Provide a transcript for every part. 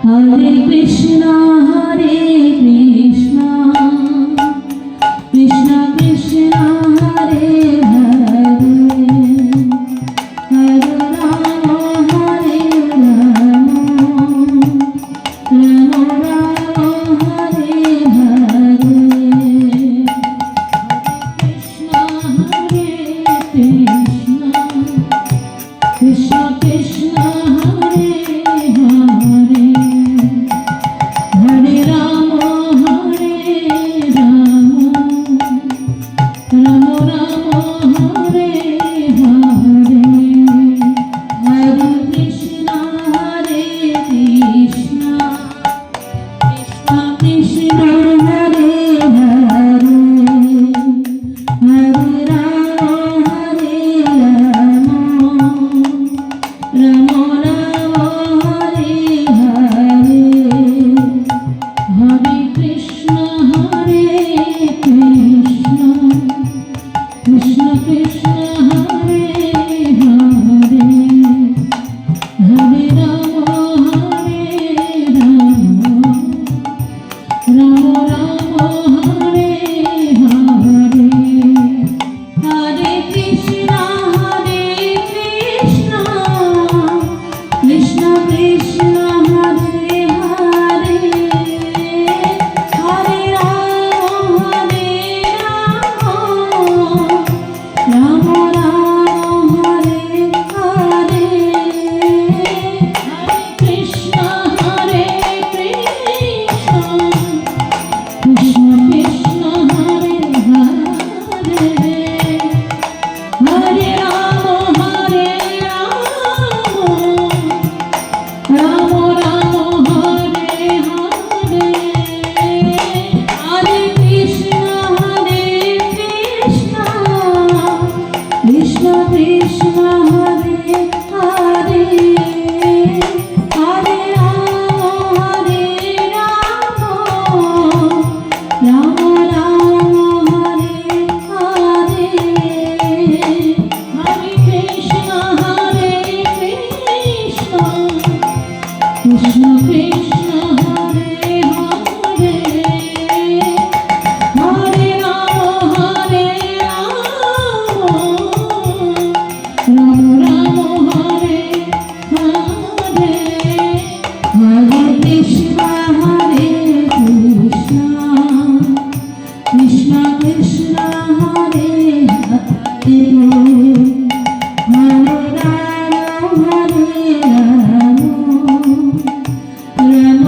Hare Krishna, Krishna Krishna, Hare Hare, Hare Rama, Hare Rama, Rama Rama, Hare Hare, Krishna Krishna, Hare Hare, Hare Rama, Hare Rama, Rama Rama, Hare Hare, Hare Krishna, Krishna Krishna, Hare Hare, Hare Rama, Hare Rama, Rama Rama, Hare Hare, Hare Krishna, Krishna Krishna, Hare Hare, Hare Rama, Hare Rama, Rama Rama, Hare Hare, Hare Krishna, Krishna Krishna, Hare Hare, Hare Rama, Hare Rama, Rama Rama, Hare Hare, Hare Krishna, Krishna Krishna, Hare Hare, Hare Rama, Hare Rama, Rama Rama, Hare Hare, Hare Krishna, Krishna Krishna, Hare Hare, Hare Rama, Hare Rama, Rama Rama, Hare Hare, Hare Krishna, Krishna Krishna, Hare Hare, Hare Rama, Hare Rama, Rama Rama, Hare Hare, Hare Krishna, Krishna Krishna, Hare Hare, Hare Rama, Hare Rama,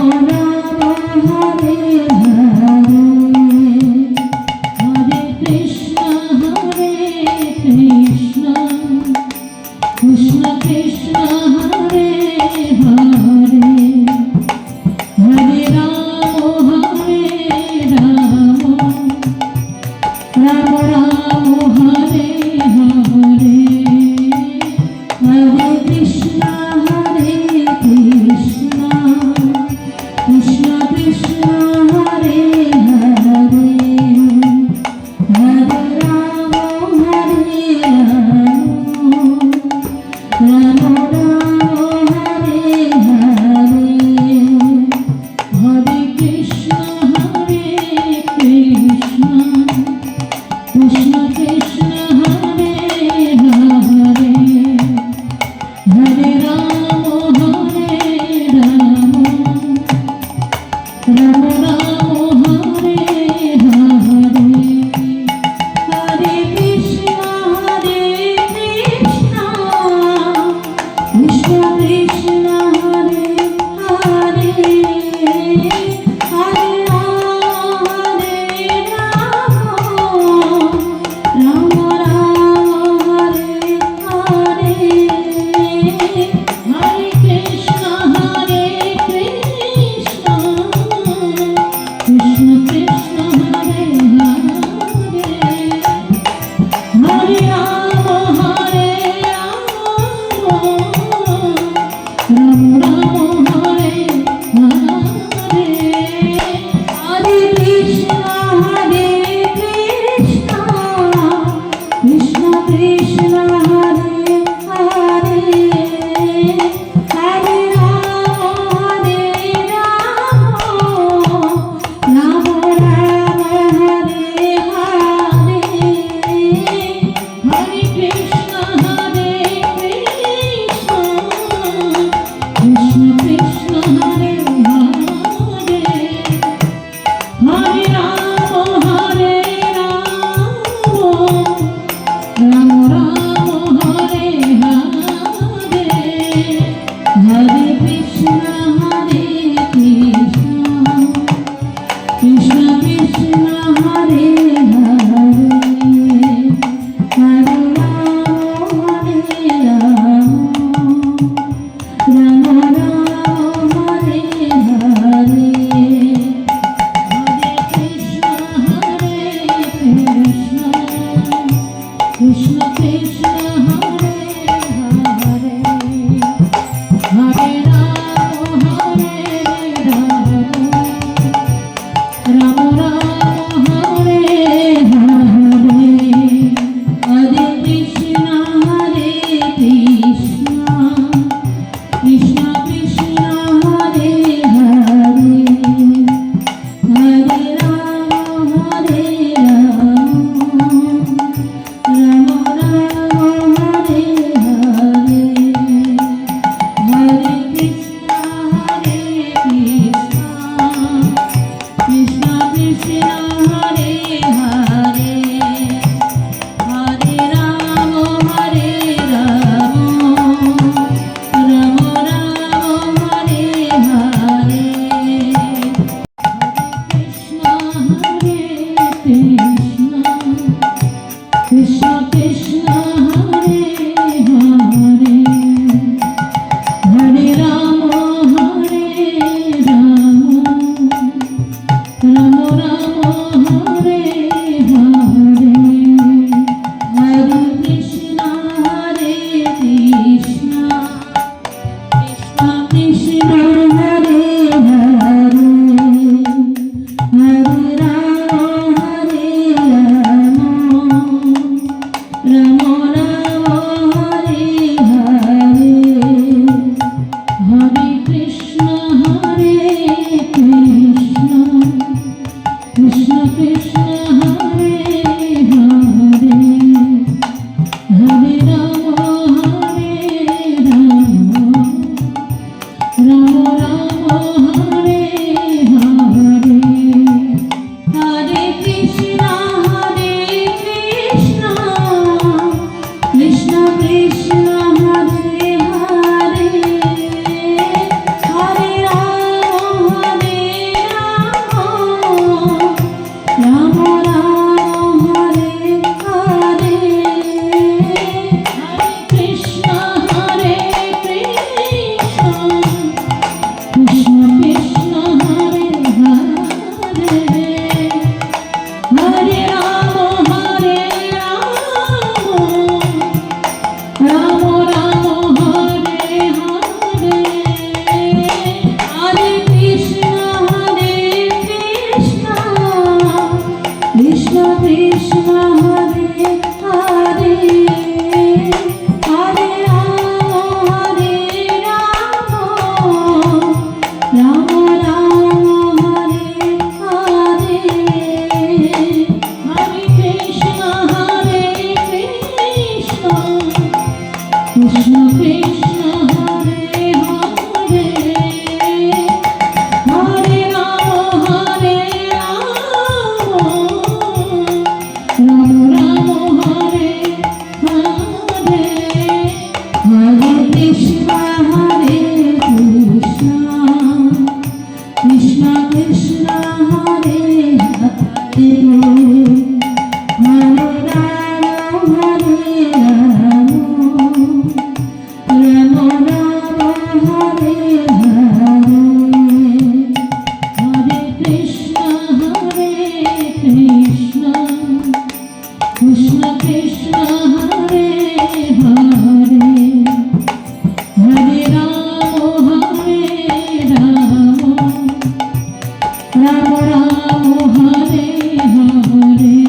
Ram Hare Hare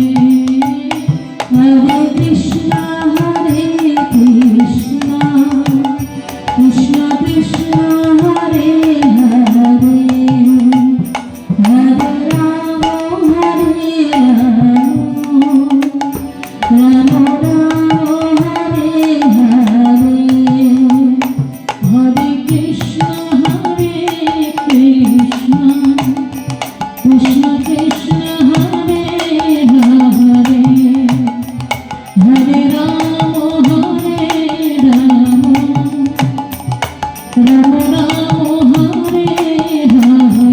Hare Krishna Hare Krishna Krishna Krishna Hare Hare Hare Ram Hare Ram Ram Ram Hare Hare Hare Krishna Hare Krishna Krishna Krishna Hare Hare Hare Ram Hare Ram Ram Ram Hare Hare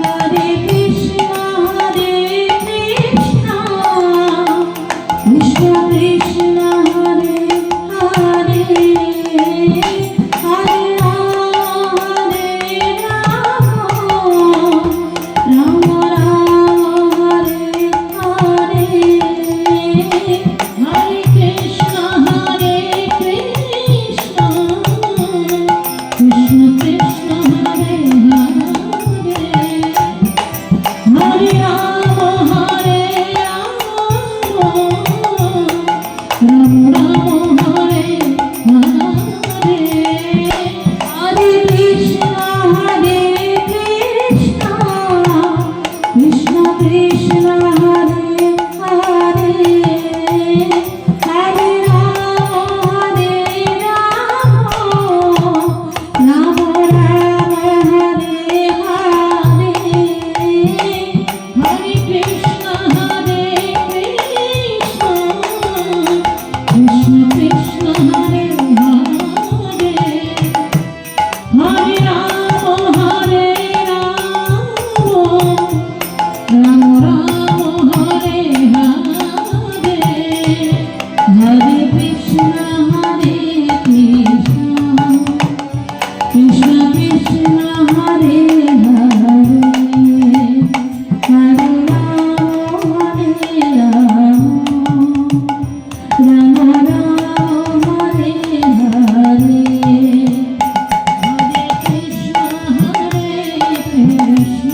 Hare Krishna Hare Krishna Krishna Krishna Hare Hare Hare Ram Hare Ram Ram Ram Hare Hare Hare Krishna Hare Krishna Krishna Krishna Hare Hare Hare Ram Hare Ram Ram Hare Hare Hare Krishna Hare Krishna Krishna Krishna Hare Hare Hare Ram Hare Ram Ram Hare Hare Hare Krishna Hare Krishna Krishna Krishna Hare Hare Hare Ram Hare Ram Ram Hare Hare Hare Krishna Hare Krishna Krishna Krishna Hare Hare Hare Ram Hare Ram Ram Ram Hare Hare Hare Krishna Hare Krishna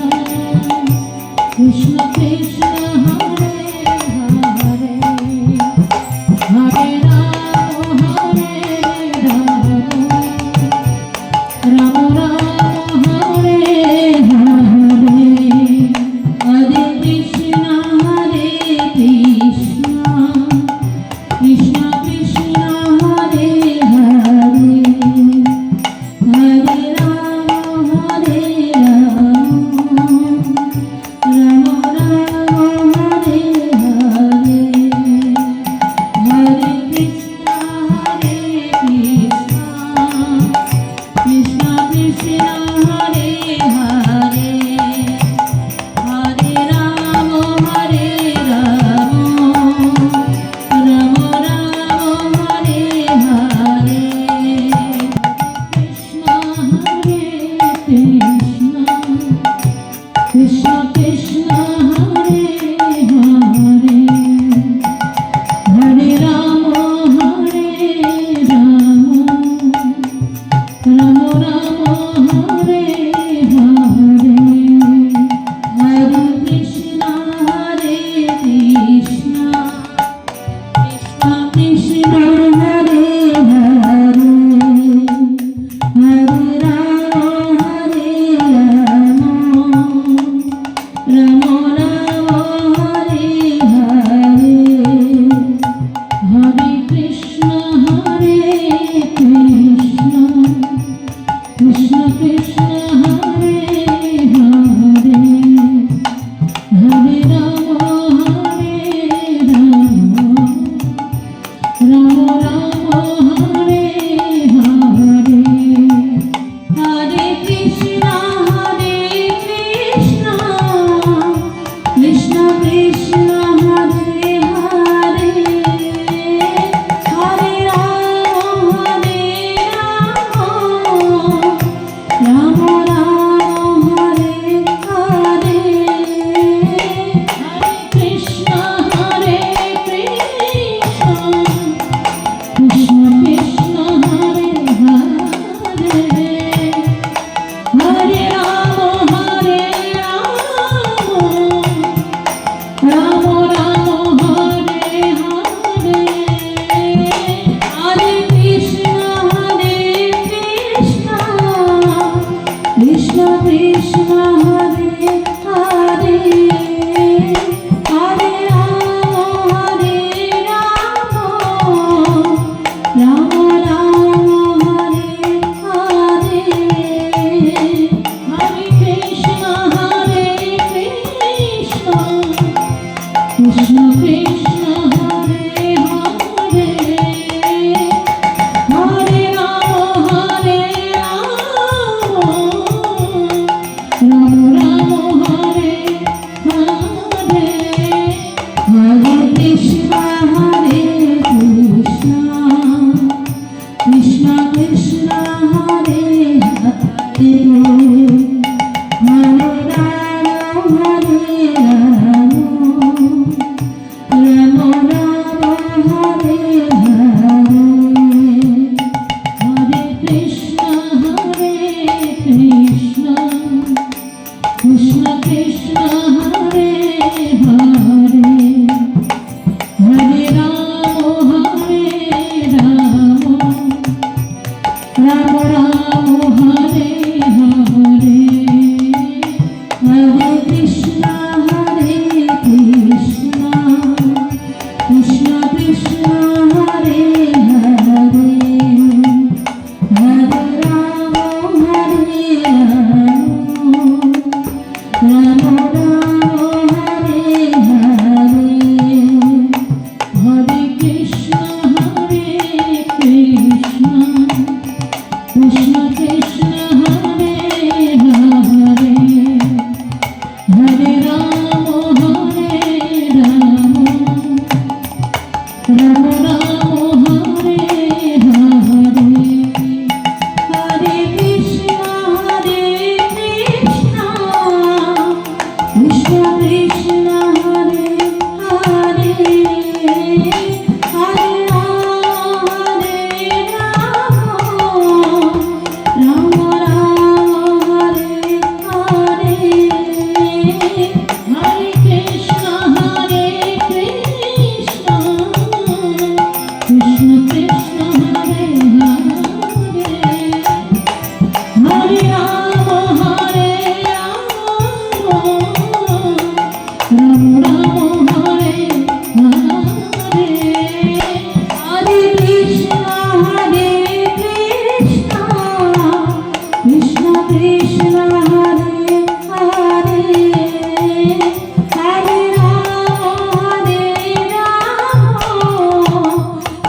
Krishna Krishna Hare Hare Hare Ram Hare Ram Ram Ram Hare Hare Hare Krishna Hare Krishna Krishna Krishna Hare Hare Hare Ram Hare Ram Ram Hare Hare Hare Krishna Hare Krishna Krishna Krishna Hare Hare Hare Ram Hare Ram Ram Ram Hare Hare Krishna Hare Krishna Krishna Krishna Hare Hare Hare Ram Hare Ram Ram Ram Hare Hare Hare Krishna Hare Krishna Krishna Krishna Hare Hare Hare Ram Hare Ram Krishna Hare Hare Hare Ram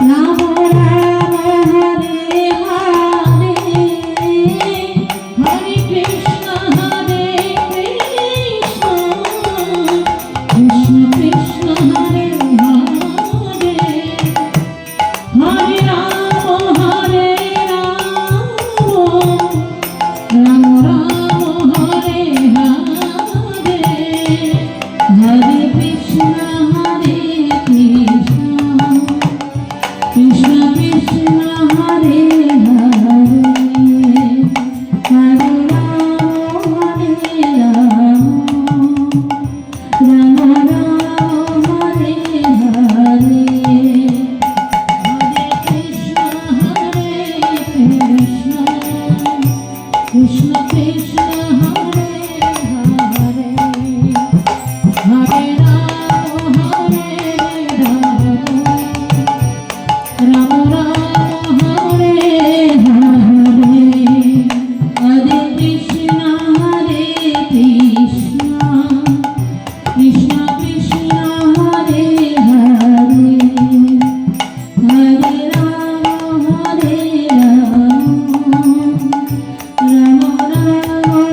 Ram Ram Hare Hare Hare Krishna Hare Krishna Krishna Krishna Hare Hare Hare Ram Ram Ram Hare Hare Hare Krishna Hare Krishna Krishna Krishna Hare Hare Hare Ram Ram Ram Hare Hare Krishna Krishna Hare Hare Hare Ram Ram Ram Hare Hare Hare Krishna Hare Krishna Krishna Krishna Hare Hare Hare Ram Ram Ram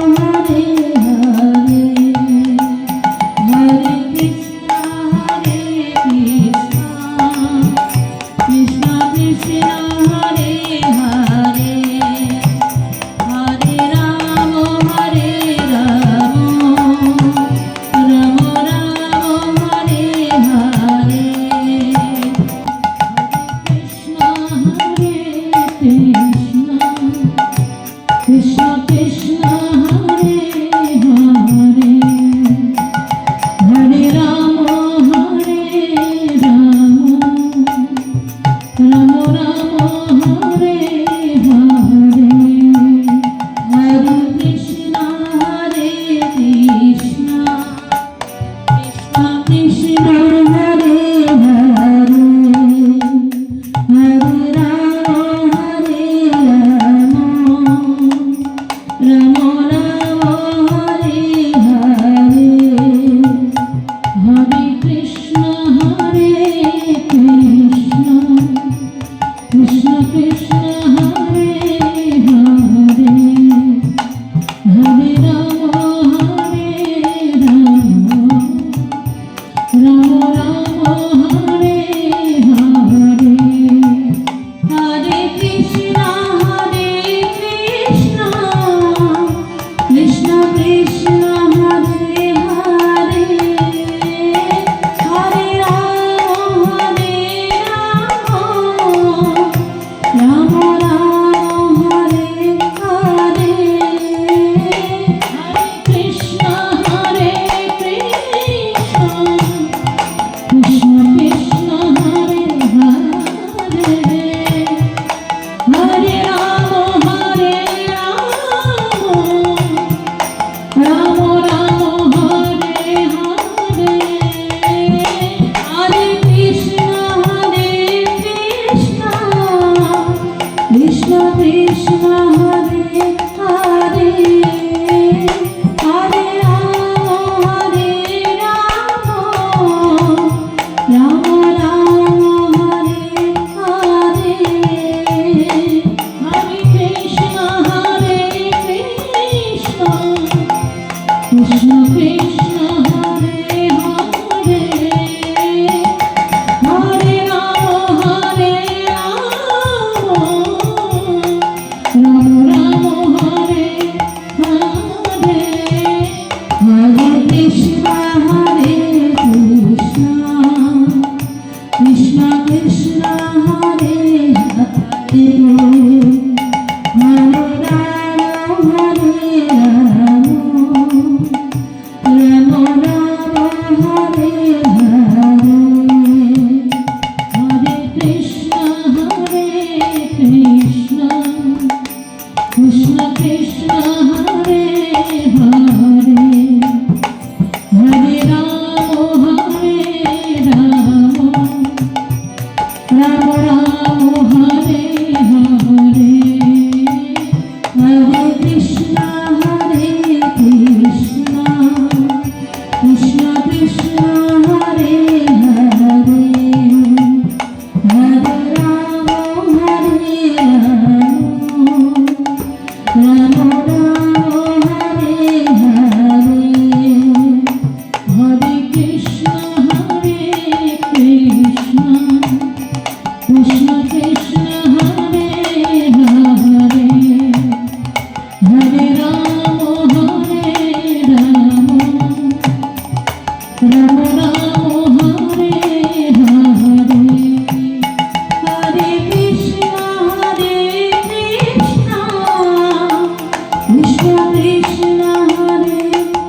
Krishna Hare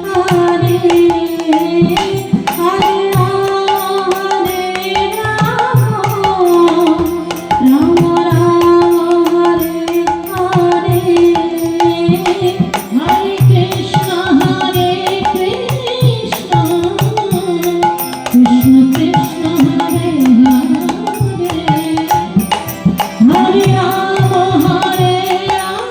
Hare Hare Ram Ram Ram Hare Hare Hare Krishna Krishna Krishna Hare Hare Hare Ram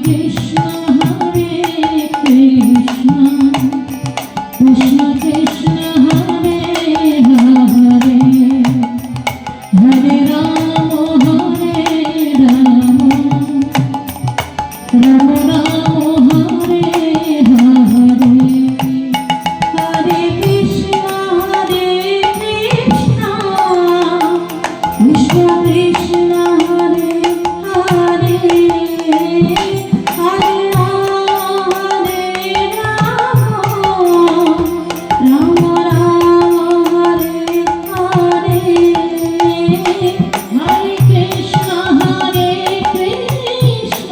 Krishna Hare Krishna Krishna Krishna Hare Hare Hare Ram Ram Ram Hare Hare Hare Krishna Krishna Krishna Hare Hare Hare Ram Ram Ram Hare Hare Hare Krishna Krishna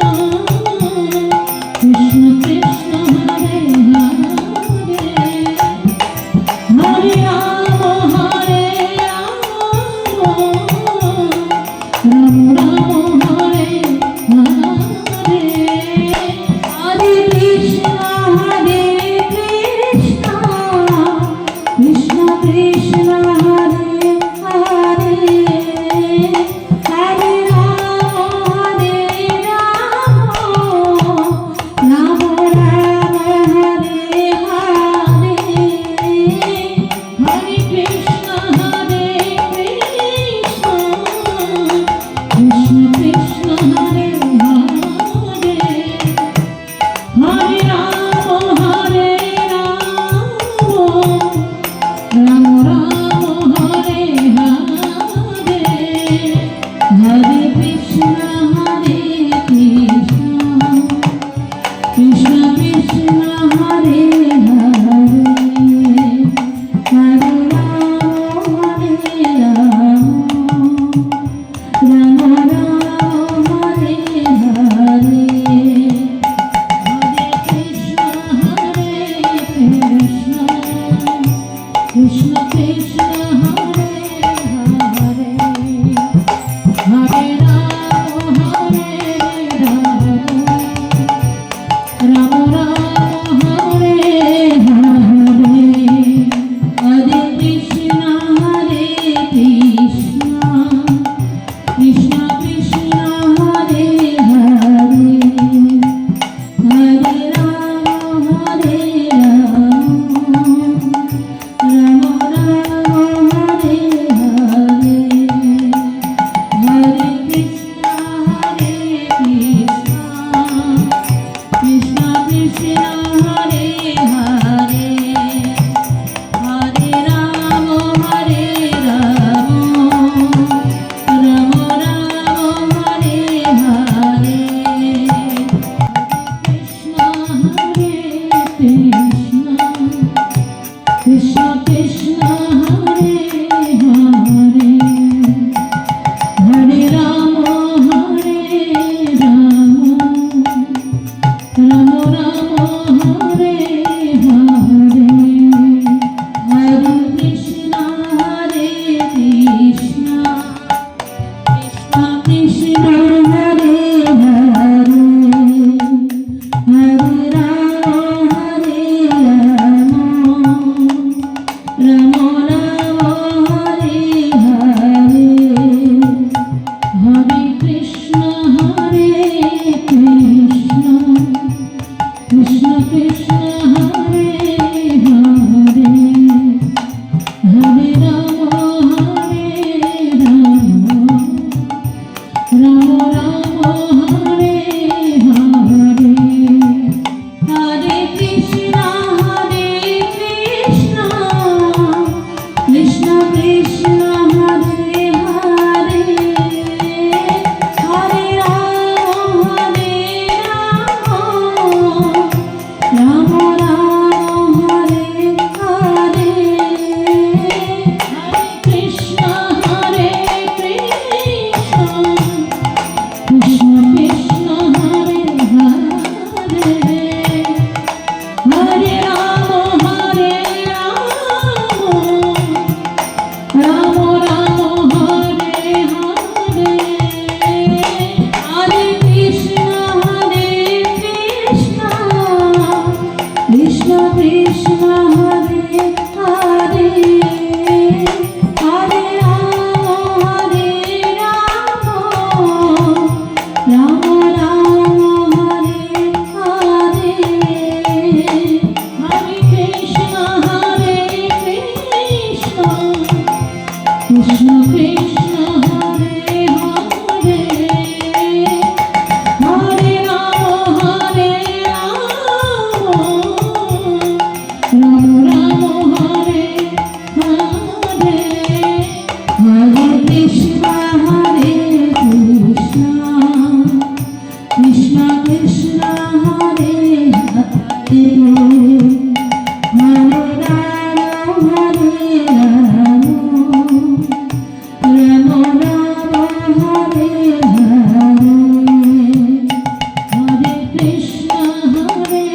Krishna Hare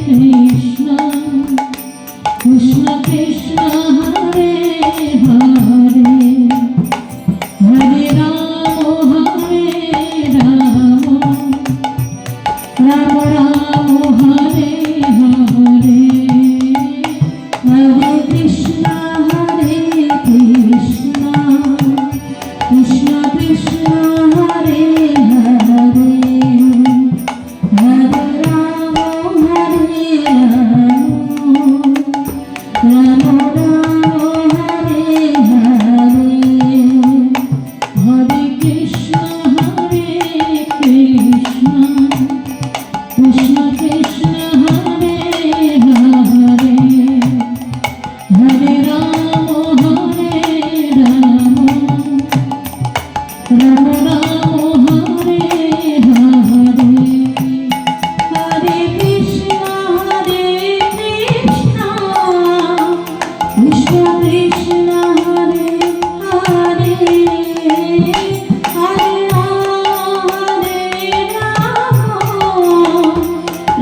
Krishna Krishna Krishna Hare Hare Hare Ram Ram Ram Hare Hare Hare Krishna Krishna Krishna Krishna Hare Hare Hare Ram Ram Ram Hare Hare Hare Krishna Krishna Krishna Krishna Hare Hare Hare Ram Ram Ram Hare Hare Hare Krishna Krishna Krishna Krishna Hare Hare Hare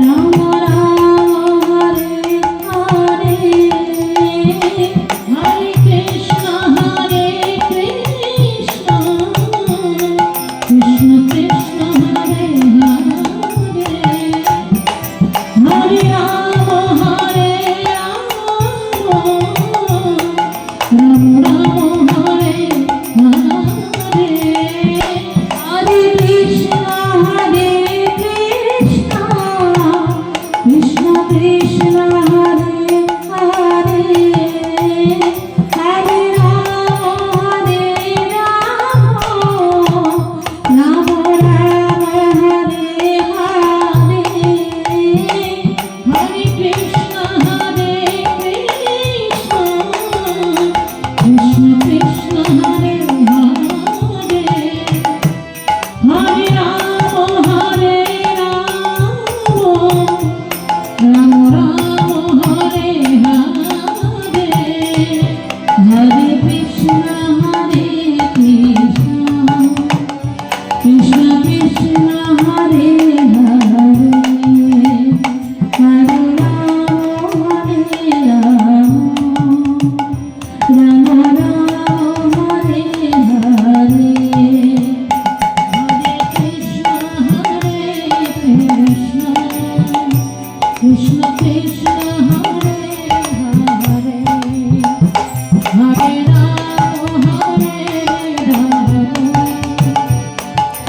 Ram Ram Ram Hare Hare Hare Krishna Krishna Krishna Krishna Hare Hare Hare Ram Ram Ram Hare Hare Hare Krishna Krishna Krishna Krishna Hare Hare Hare Ram Ram Ram Hare Hare Hare Krishna Krishna Krishna Krishna Hare Hare Hare Ram Ram Ram Hare Hare Hare Krishna Krishna Krishna Krishna Hare Hare Hare Ram Ram Ram Hare Hare Hare Krishna Krishna Krishna Hare Hare Hare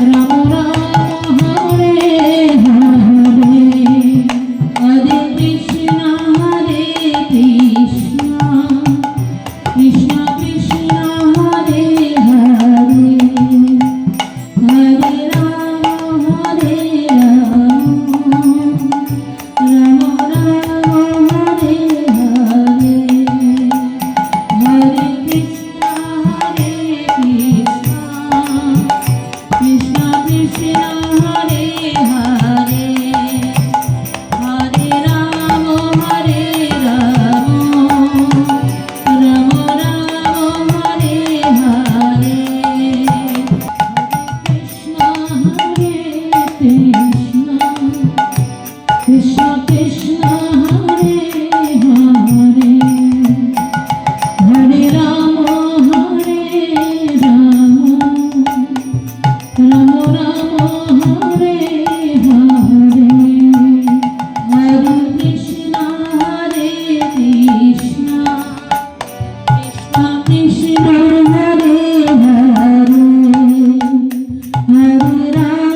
Ram Ram Ram Hare Hare Hare Krishna Krishna Krishna Krishna Hare Hare Hare Ram Ram Ram Hare Hare Hare Krishna Krishna Krishna Hare Hare Hare Ram Ram Ram Hare Hare Krishna Krishna Krishna Hare Hare Hare Ram Ram Ram Hare Hare Hare Krishna Krishna Krishna Krishna Hare Hare Hare Ram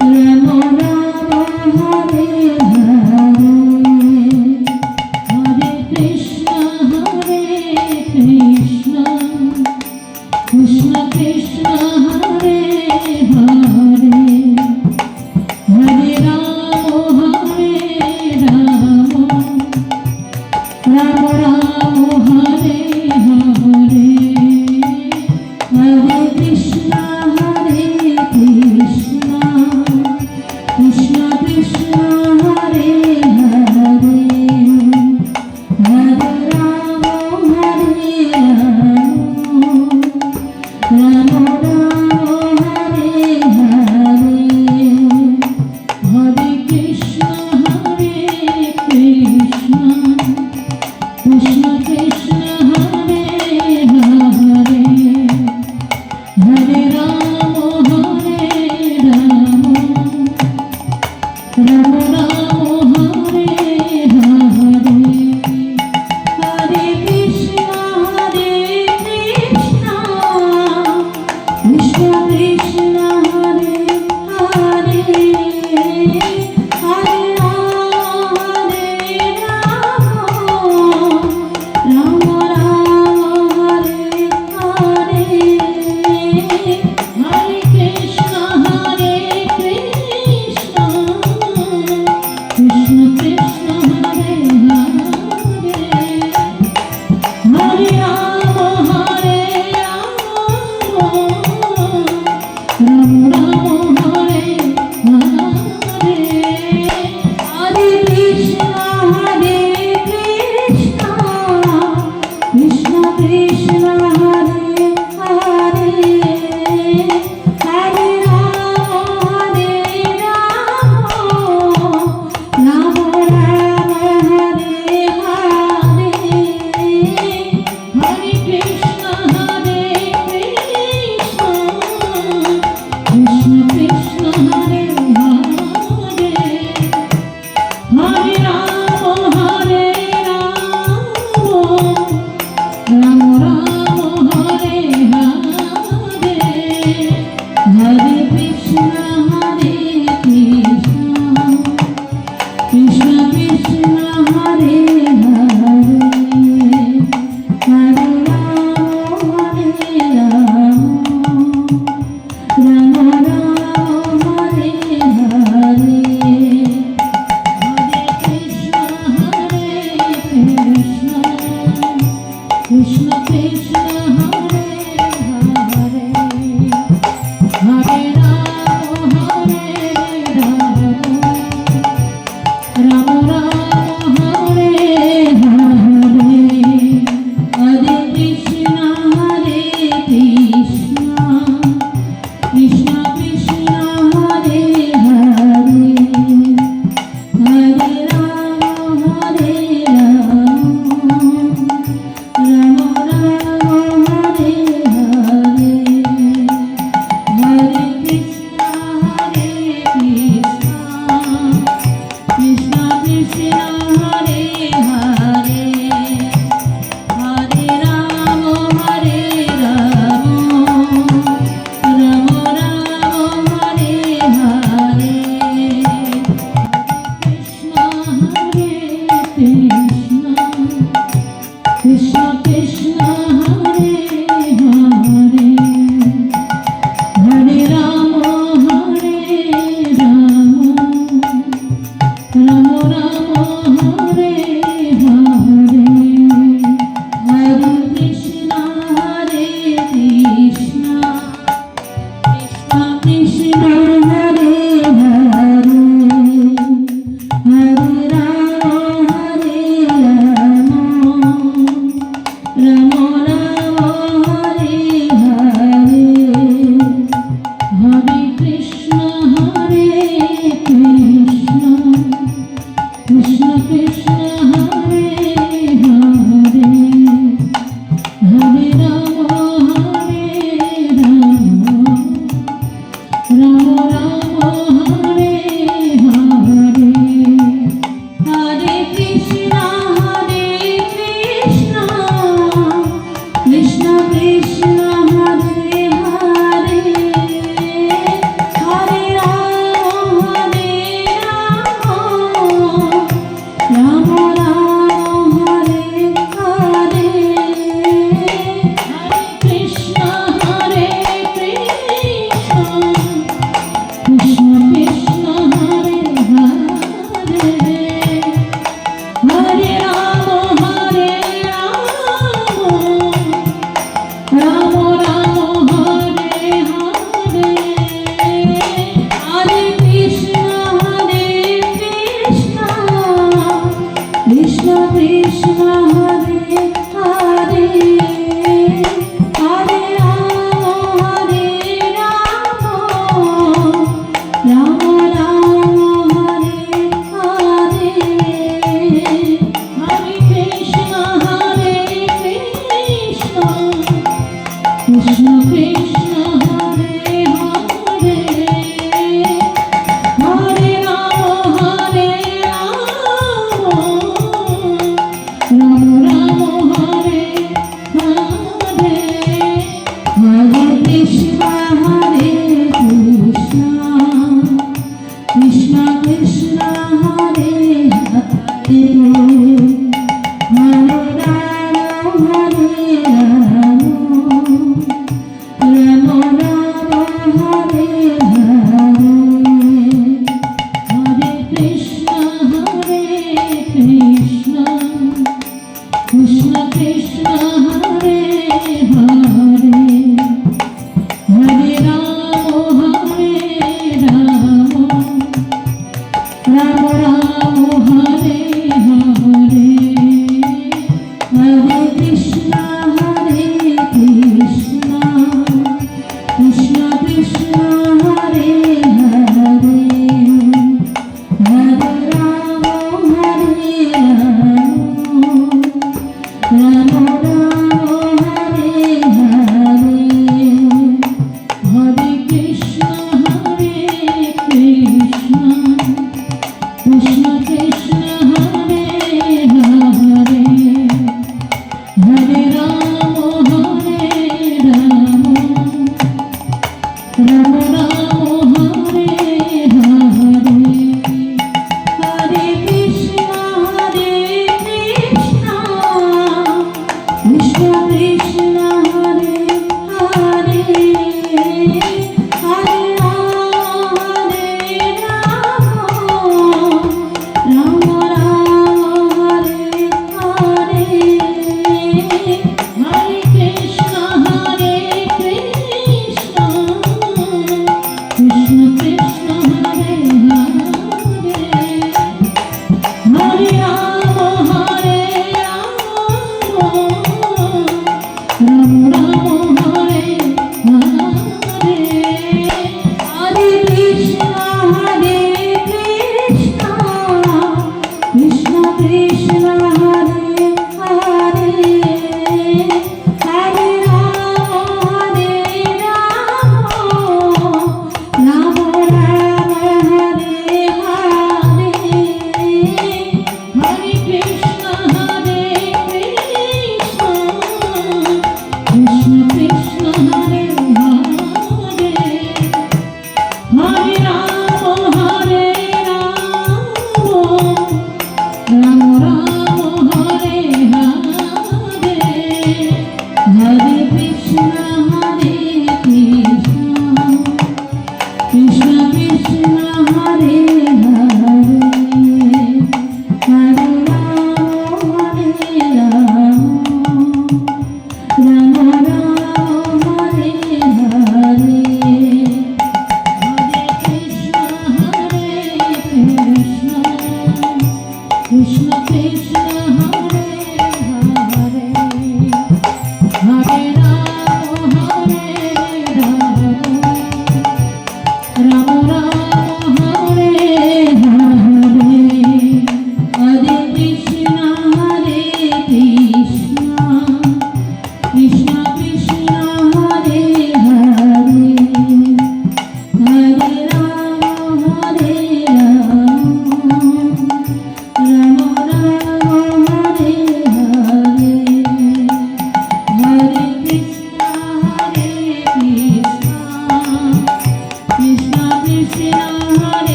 Ram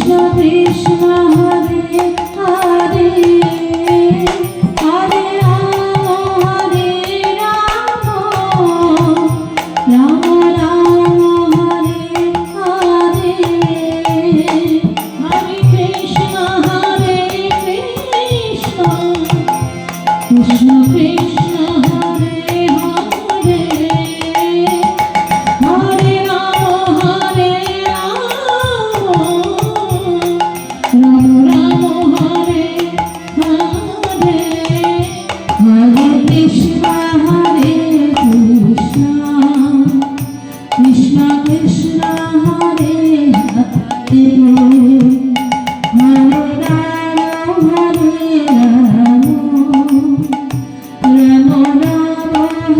Krishna Krishna Hare Hare Hare Ram Hare Ram Ram Ram Hare Hare Hare Krishna Krishna Krishna Hare Hare Hare Ram Ram Ram Hare Hare Hare Krishna Krishna Krishna Hare Hare Hare Ram Ram Ram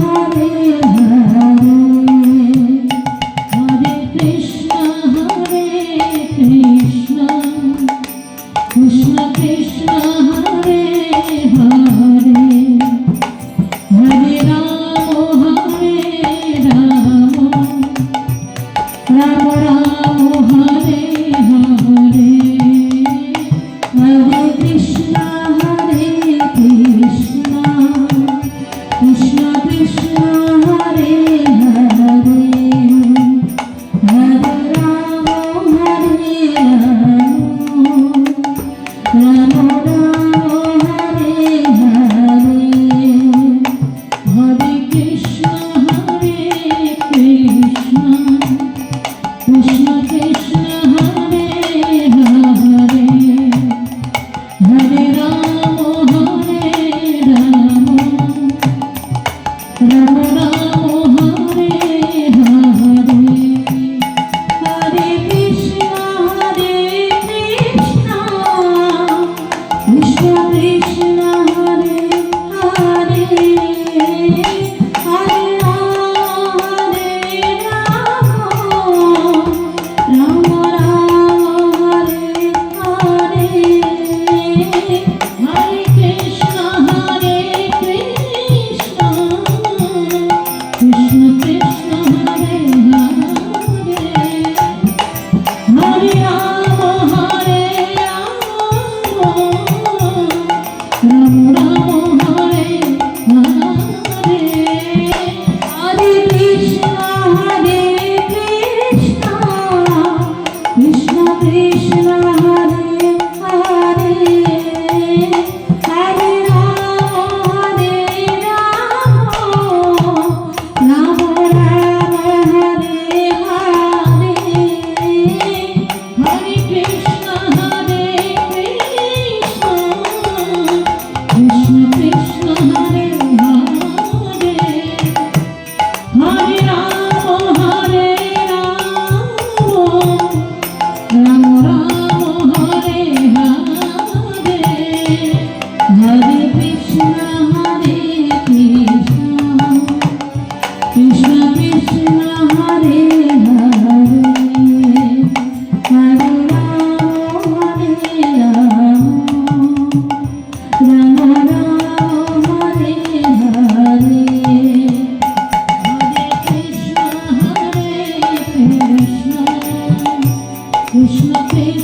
Hare Hare Hare Krishna Krishna Krishna Hare Hare Hare Ram Ram Ram Hare Hare Hare Krishna Krishna Krishna Krishna Hare Hare Hare Ram Ram Ram Hare Hare Hare Krishna Krishna Krishna Krishna Hare Hare Hare Ram Ram Ram Hare Hare Hare Krishna Krishna Krishna Hare Hare Hare Ram Ram Ram Hare Hare Hare Krishna Krishna Krishna Krishna Hare Hare Hare Ram Ram Ram Hare Hare Hare Krishna Krishna Krishna Hare Hare Hare Ram Ram Ram Hare Hare Hare Krishna Krishna Krishna Hare Hare Hare Ram Ram Ram Hare Hare Hare Krishna Krishna Krishna Hare Hare Hare Ram Ram Ram Hare Hare Hare Krishna Krishna Krishna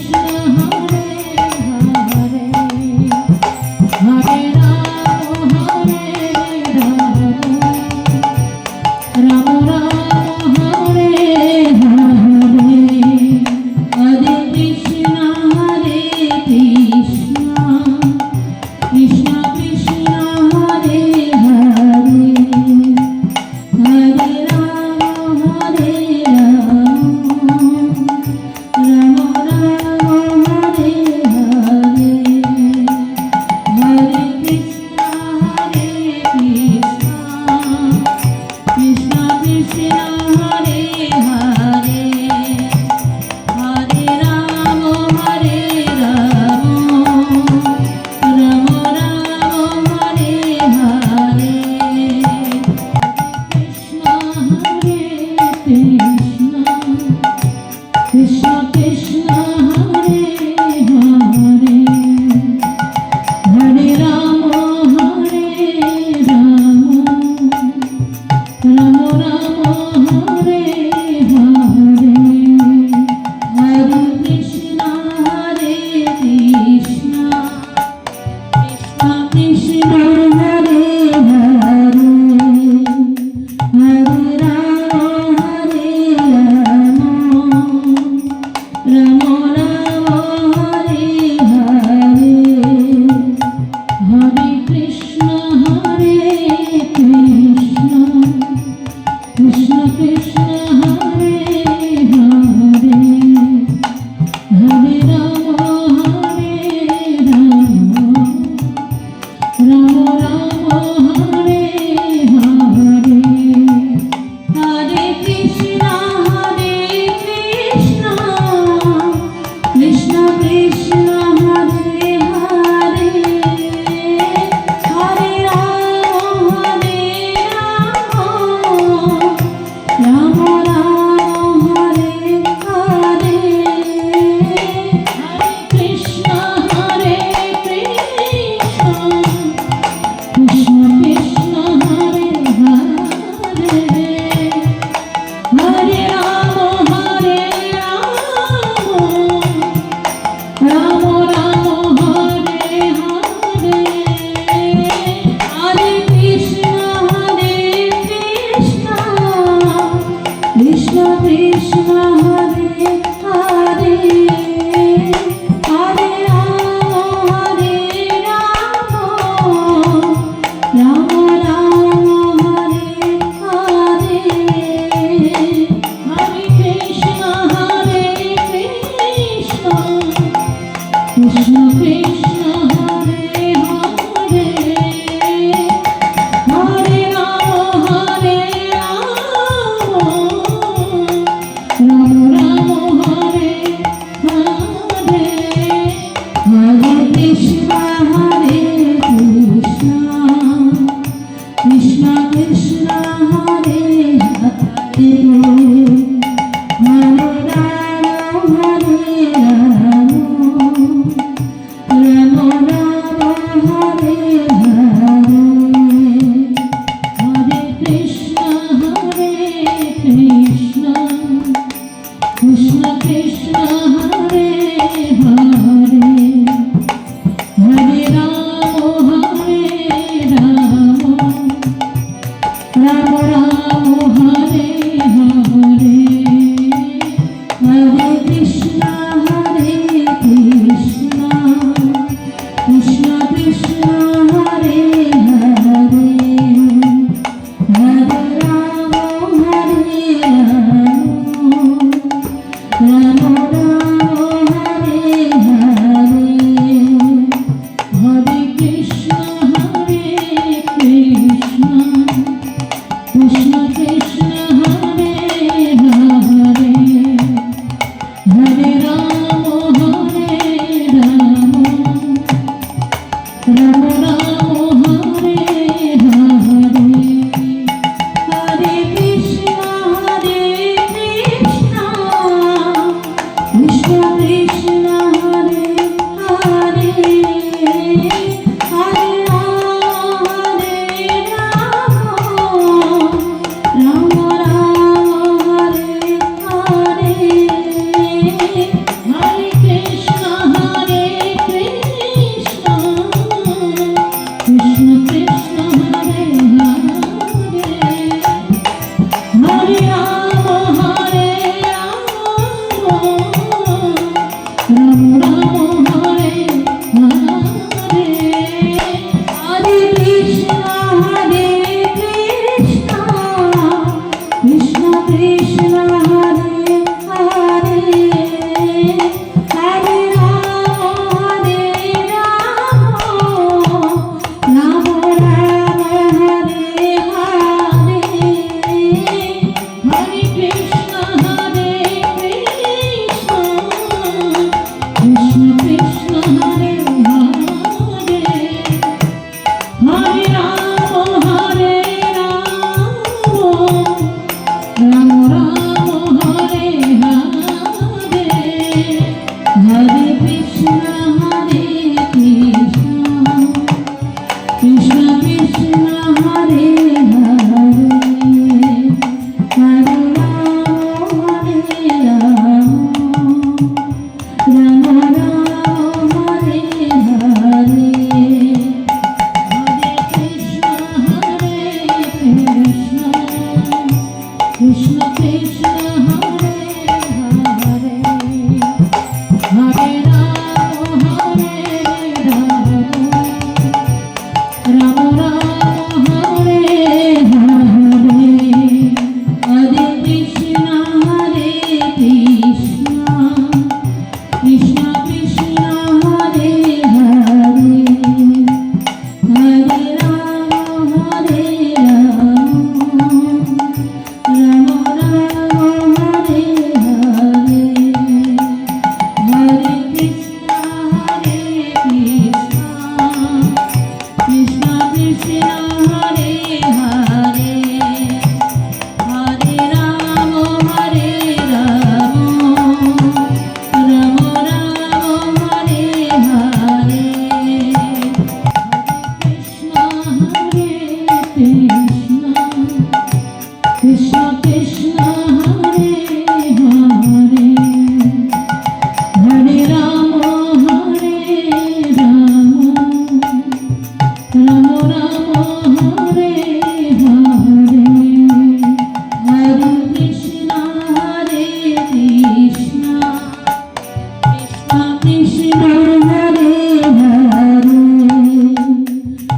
Krishna Hare Hare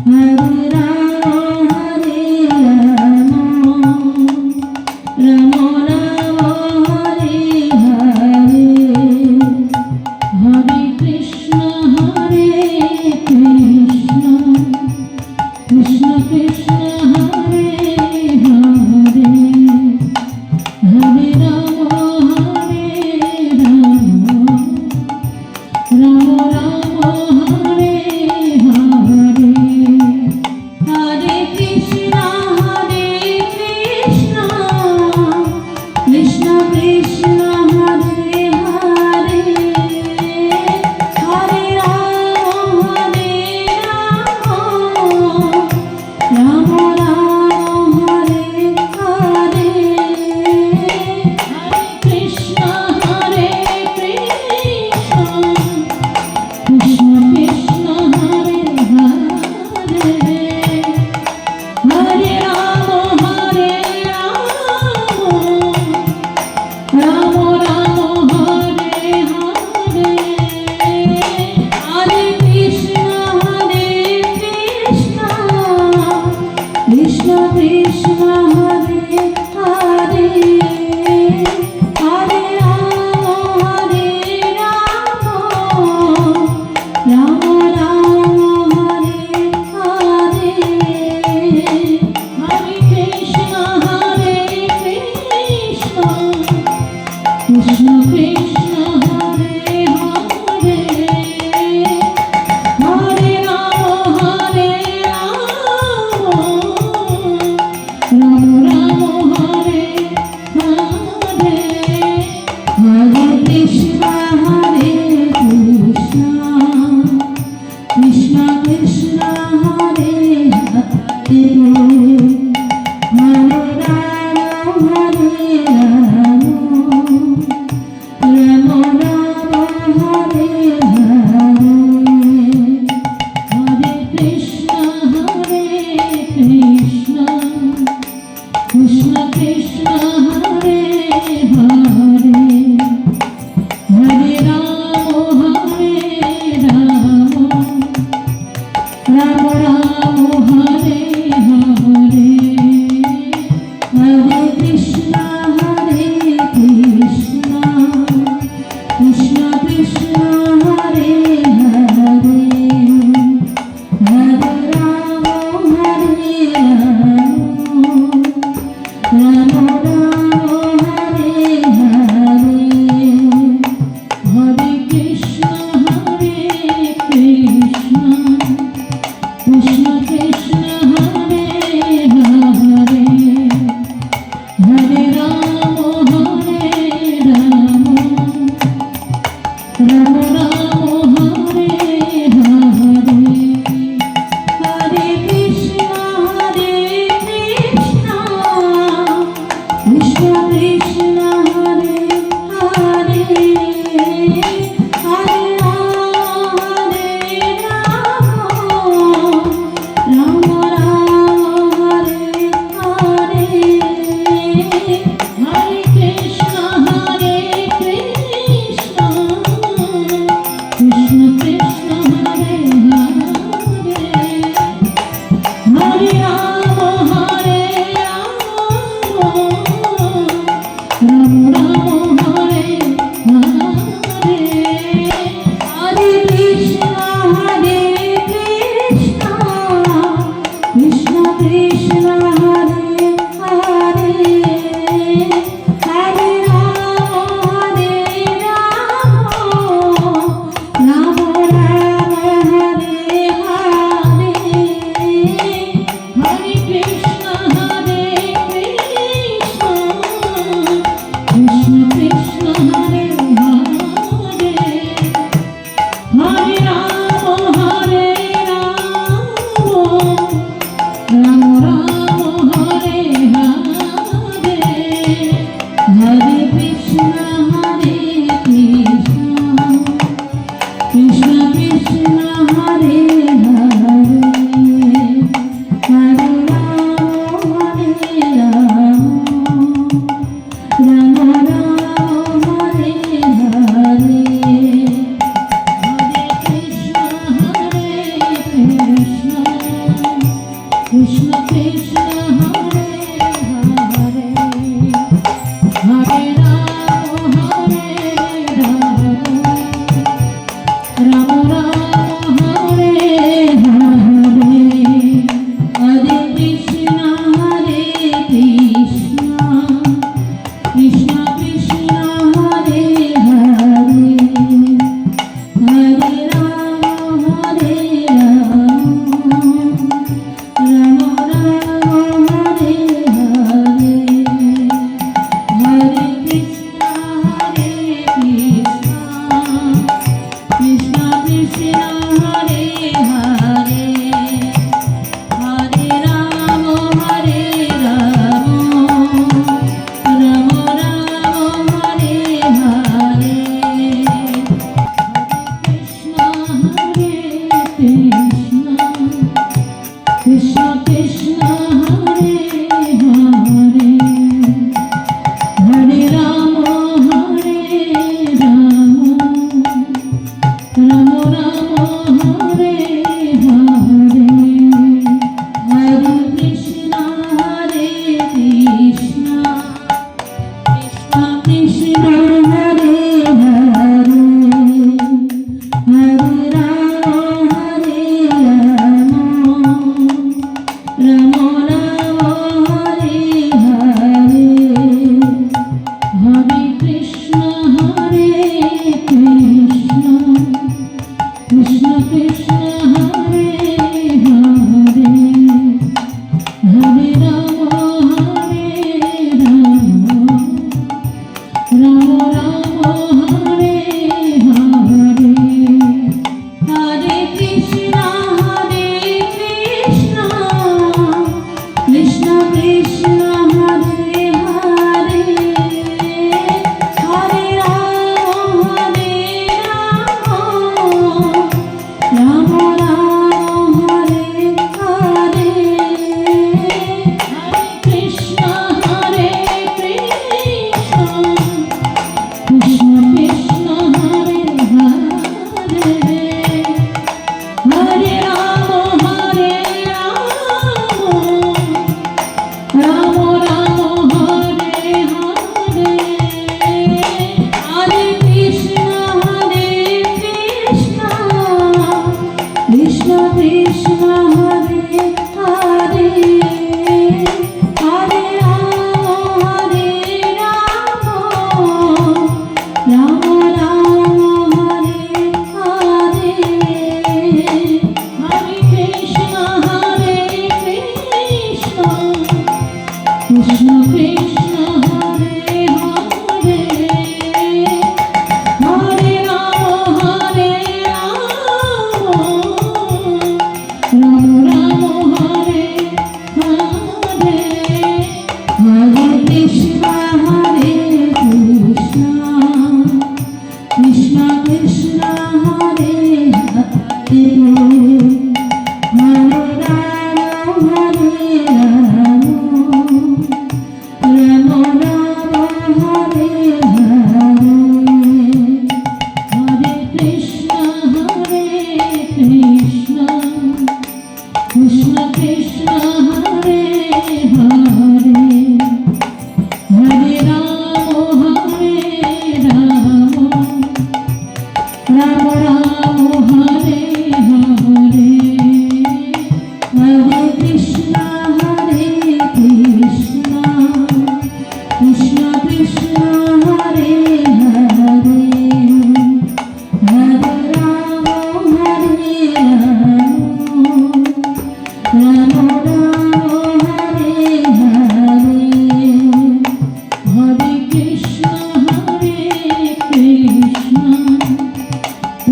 Hare Ram Ram Ram Hare Hare Hare Krishna Krishna Krishna Hare Hare Hare Ram Ram Ram Hare Hare Hare Krishna Krishna Krishna Hare Hare Hare Ram Ram Ram Hare Hare Hare Krishna Krishna Krishna Hare Hare Hare Ram Ram Ram Hare Hare Hare Krishna Krishna Krishna Hare Hare Hare Ram Ram Ram Hare Hare Hare Krishna Krishna Krishna Hare Hare Hare Ram Ram Ram Hare Hare Hare Krishna Krishna Krishna Hare Hare Hare Ram Ram Ram Hare Hare Hare Krishna Krishna Krishna Hare Hare Hare Ram Ram Ram Hare Hare Hare Krishna Krishna Krishna Krishna Hare Hare Hare Ram Ram Ram Hare Hare Hare Krishna Krishna Krishna Krishna Hare Hare Hare Ram Ram Ram Hare Hare Hare Krishna Krishna Krishna Hare Hare Hare Ram Ram Ram Hare Hare Hare Krishna Krishna Krishna Krishna Hare Hare Hare Ram Ram Ram Hare Hare Hare Krishna Krishna Krishna Hare Hare Hare Ram Ram Ram Hare Hare Hare Krishna Krishna Krishna Hare Hare Hare Ram Ram Ram Hare Hare Hare Krishna Krishna Krishna Hare Hare Hare Ram Ram Ram Hare Hare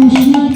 Krishna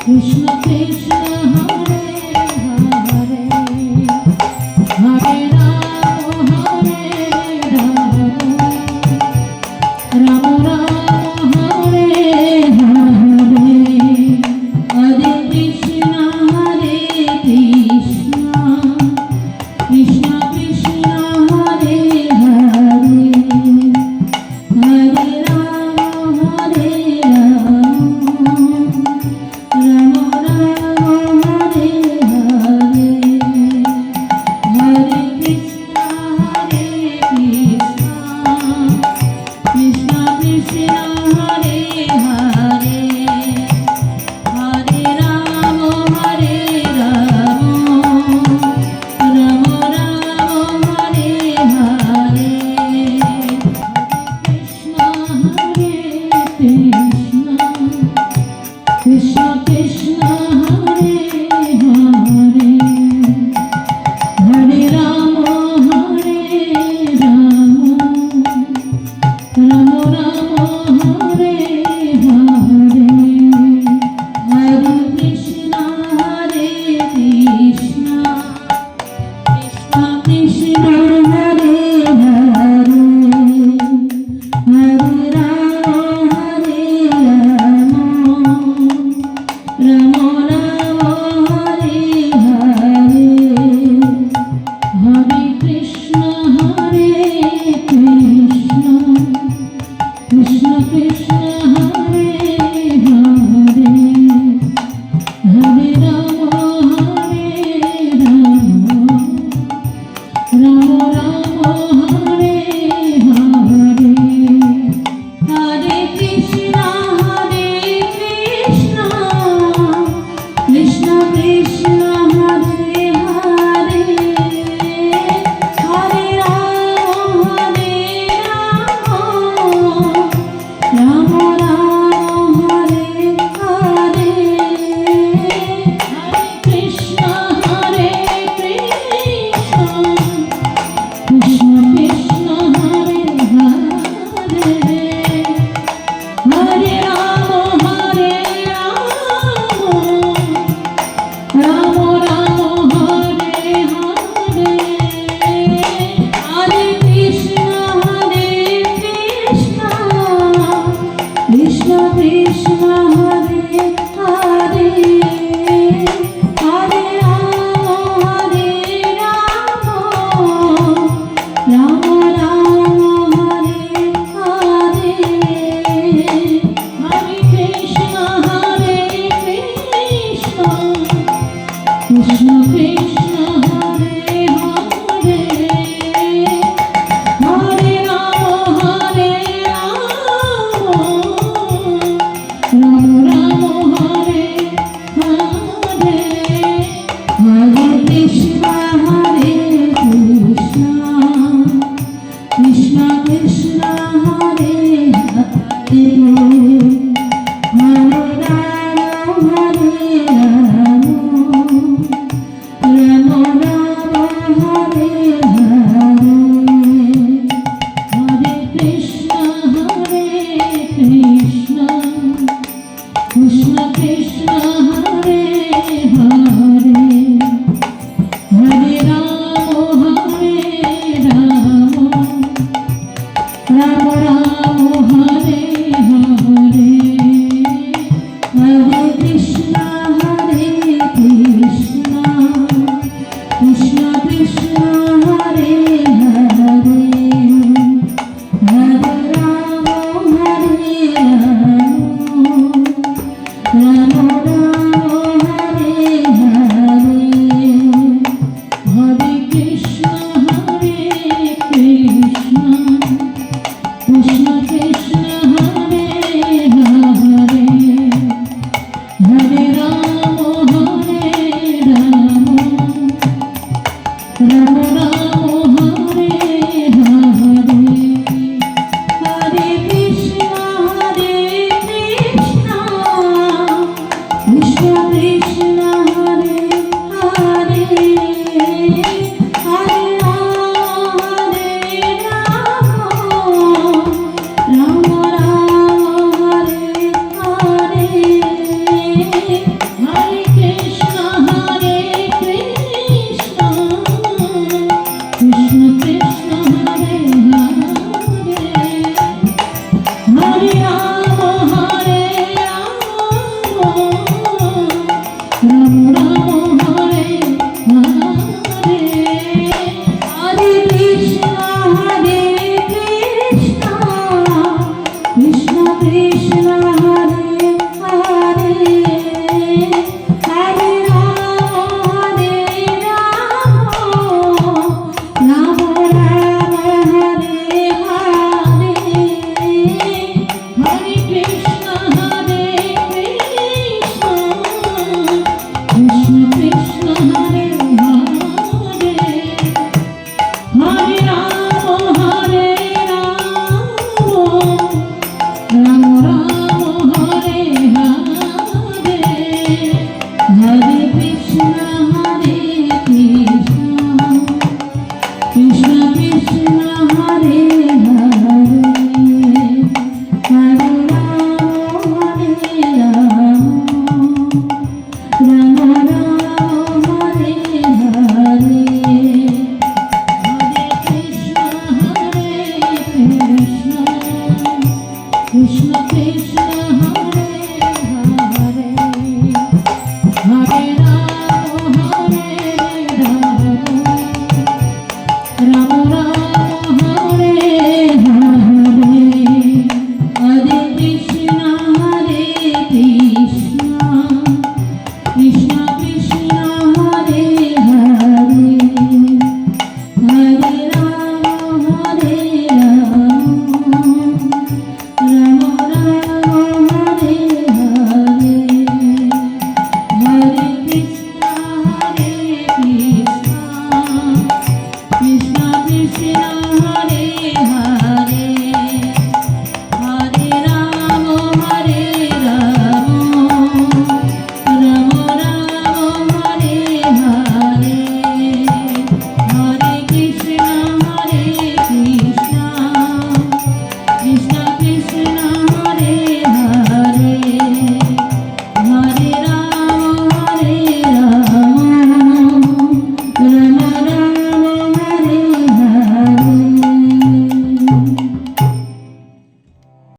Krishna Krishna Hare Hare Hare Ram Ram Ram Hare Hare Hare Krishna Krishna Krishna Hare Hare Hare Ram Ram Ram Hare Hare Hare Krishna Krishna Krishna Hare Hare Hare Ram Ram Ram Hare Hare Krishna Krishna Krishna Hare Hare Hare Ram Ram Ram Hare Hare Hare Krishna Krishna Krishna Hare Hare Hare Ram Ram Ram Hare Hare Hare Krishna Krishna Krishna Hare Hare Hare Ram Ram Ram Hare Hare Hare Krishna Krishna Krishna Hare Hare Hare Ram Ram Ram Hare Hare Hare Krishna Krishna Krishna Hare Hare Hare Ram Ram Ram Hare Hare Hare Krishna Krishna Krishna Hare Hare Hare Ram Ram Ram Hare Hare Hare Krishna Krishna Krishna Hare Hare Hare Ram Ram Hare Hare Hare Krishna Krishna Krishna Hare Hare Hare Ram Ram Ram Hare Hare Hare Krishna Krishna Krishna Krishna Hare Hare Hare Ram Ram Ram Hare Hare Hare Krishna Krishna Krishna Krishna Hare Hare Hare Ram Ram Ram Hare Hare Hare Krishna Krishna Krishna Krishna Hare Hare Hare Ram Ram Ram Hare Hare Hare Krishna Krishna Krishna Krishna Hare Hare Hare Ram Ram Hare Hare Hare